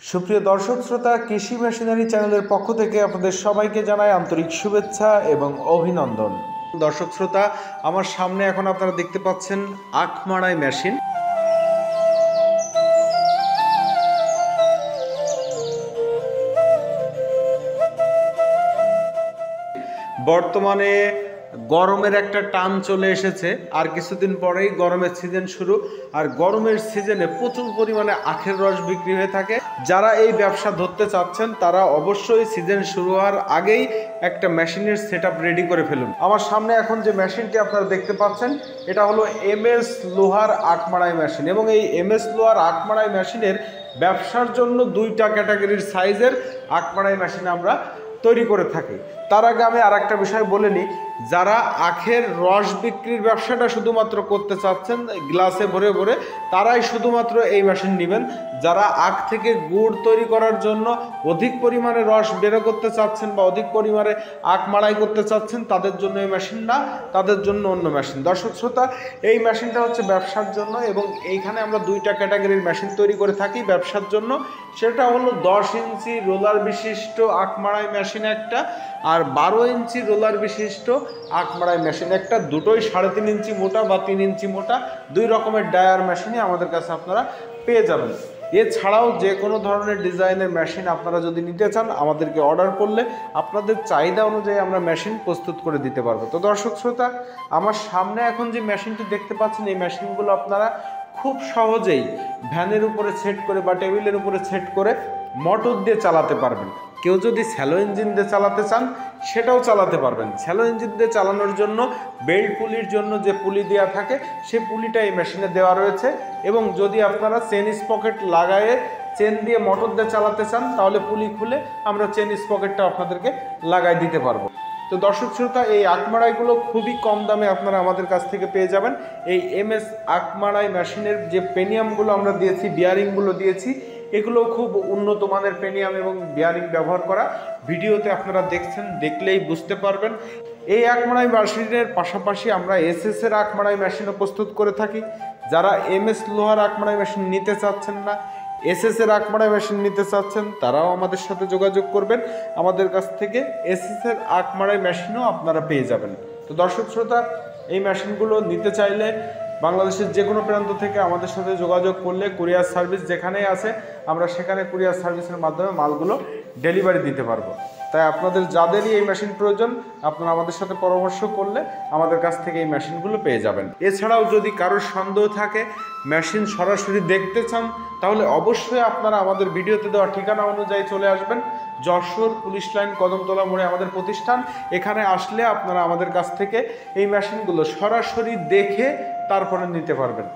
সুপ্রিয় দর্শক শ্রোতা, কৃষি মেশিনারি চ্যানেলের পক্ষ থেকে আপনাদের সবাইকে জানাই আন্তরিক শুভেচ্ছা এবং অভিনন্দন। দর্শক শ্রোতা, আমার সামনে এখন আপনারা দেখতে পাচ্ছেন আখ মাড়াই মেশিন। বর্তমানে গরমের একটা টান চলে এসেছে, আর কিছুদিন পরেই গরমের সিজন শুরু। আর গরমের সিজনে প্রচুর পরিমাণে আখের রস বিক্রি হয়ে থাকে। যারা এই ব্যবসা ধরতে চাচ্ছেন তারা অবশ্যই সিজন শুরু হওয়ার আগেই একটা মেশিনের সেটআপ রেডি করে ফেলুন। আমার সামনে এখন যে মেশিনটি আপনারা দেখতে পাচ্ছেন এটা হলো এমএস লোহার আখ মাড়াই মেশিন, এবং এই এমএস লোহার আখ মাড়াই মেশিনের ব্যবসার জন্য দুইটা ক্যাটাগরির সাইজের আখ মাড়াই মেশিন আমরা তৈরি করে থাকি। তার আগে আমি আর একটা বিষয় বলে নিই, যারা আখের রস বিক্রির ব্যবসাটা শুধুমাত্র করতে চাচ্ছেন গ্লাসে ভরে ভরে, তারাই শুধুমাত্র এই মেশিন নেবেন। যারা আখ থেকে গুড় তৈরি করার জন্য অধিক পরিমাণে রস বেরো করতে চাচ্ছেন বা অধিক পরিমাণে আখ মাড়াই করতে চাচ্ছেন, তাদের জন্য এই মেশিন না, তাদের জন্য অন্য মেশিন। দর্শক শ্রোতা, এই মেশিনটা হচ্ছে ব্যবসার জন্য, এবং এইখানে আমরা দুইটা ক্যাটাগরির মেশিন তৈরি করে থাকি ব্যবসার জন্য। সেটা হলো 10 ইঞ্চি রোলার বিশিষ্ট আখ মাড়াই মেশিন একটা, আর 12 ইঞ্চি রোলার বিশিষ্ট আখ মাড়াই মেশিন একটা। দুটোই 3.5 ইঞ্চি মোটা বা 3 ইঞ্চি মোটা, দুই রকমের ডায়ার মেশিনই আমাদের কাছে আপনারা পেয়ে যাবেন। এছাড়াও যে কোনো ধরনের ডিজাইনের মেশিন আপনারা যদি নিতে চান, আমাদেরকে অর্ডার করলে আপনাদের চাহিদা অনুযায়ী আমরা মেশিন প্রস্তুত করে দিতে পারবো। তো দর্শক শ্রোতা, আমার সামনে এখন যে মেশিনটি দেখতে পাচ্ছেন, এই মেশিনগুলো আপনারা খুব সহজেই ভ্যানের উপরে সেট করে বা টেবিলের উপরে সেট করে মোটর দিয়ে চালাতে পারবেন। কেউ যদি স্যালো ইঞ্জিন দিয়ে চালাতে চান সেটাও চালাতে পারবেন। স্যালো ইঞ্জিন দিয়ে চালানোর জন্য বেল্ট পুলির জন্য যে পুলি দেওয়া থাকে সেই পুলিটা এই মেশিনে দেওয়া রয়েছে, এবং যদি আপনারা চেন স্পকেট লাগায়ে চেন দিয়ে মোটর দিয়ে চালাতে চান তাহলে পুলি খুলে আমরা চেন স্পকেটটা আপনাদেরকে লাগাই দিতে পারবো। তো দর্শক শ্রোতা, এই আখ মাড়াইগুলো খুবই কম দামে আপনারা আমাদের কাছ থেকে পেয়ে যাবেন। এই এমএস আখ মাড়াই মেশিনের যে পেনিয়ামগুলো আমরা দিয়েছি, বিয়ারিংগুলো দিয়েছি, এগুলো খুব উন্নত মানের পেনিয়াম এবং বিয়ারিং ব্যবহার করা। ভিডিওতে আপনারা দেখছেন, দেখলেই বুঝতে পারবেন। এই আখ মাড়াই মেশিনের পাশাপাশি আমরা এসএস এর আখ মাড়াই মেশিনও প্রস্তুত করে থাকি। যারা এমএস লোহার আখ মাড়াই মেশিন নিতে চাচ্ছেন না, এসএস এর আখ মাড়াই মেশিন নিতে চাচ্ছেন, তারাও আমাদের সাথে যোগাযোগ করবেন। আমাদের কাছ থেকে এসএস এর আখ মাড়াই মেশিনও আপনারা পেয়ে যাবেন। তো দর্শক শ্রোতা, এই মেশিনগুলো নিতে চাইলে বাংলাদেশের যে কোনো প্রান্ত থেকে আমাদের সাথে যোগাযোগ করলে কুরিয়ার সার্ভিস যেখানেই আছে আমরা সেখানে কুরিয়ার সার্ভিসের মাধ্যমে মালগুলো ডেলিভারি দিতে পারবো। তাই আপনাদের যাদেরই এই মেশিন প্রয়োজন, আপনারা আমাদের সাথে পরামর্শ করলে আমাদের কাছ থেকে এই মেশিনগুলো পেয়ে যাবেন। এছাড়াও যদি কারোর সন্দেহ থাকে, মেশিন সরাসরি দেখতে চান, তাহলে অবশ্যই আপনারা আমাদের ভিডিওতে দেওয়া ঠিকানা অনুযায়ী চলে আসবেন। যশোর পুলিশ লাইন কদমতলা মোড়ে আমাদের প্রতিষ্ঠান। এখানে আসলে আপনারা আমাদের কাছ থেকে এই মেশিনগুলো সরাসরি দেখে তারপরে নিতে পারবেন।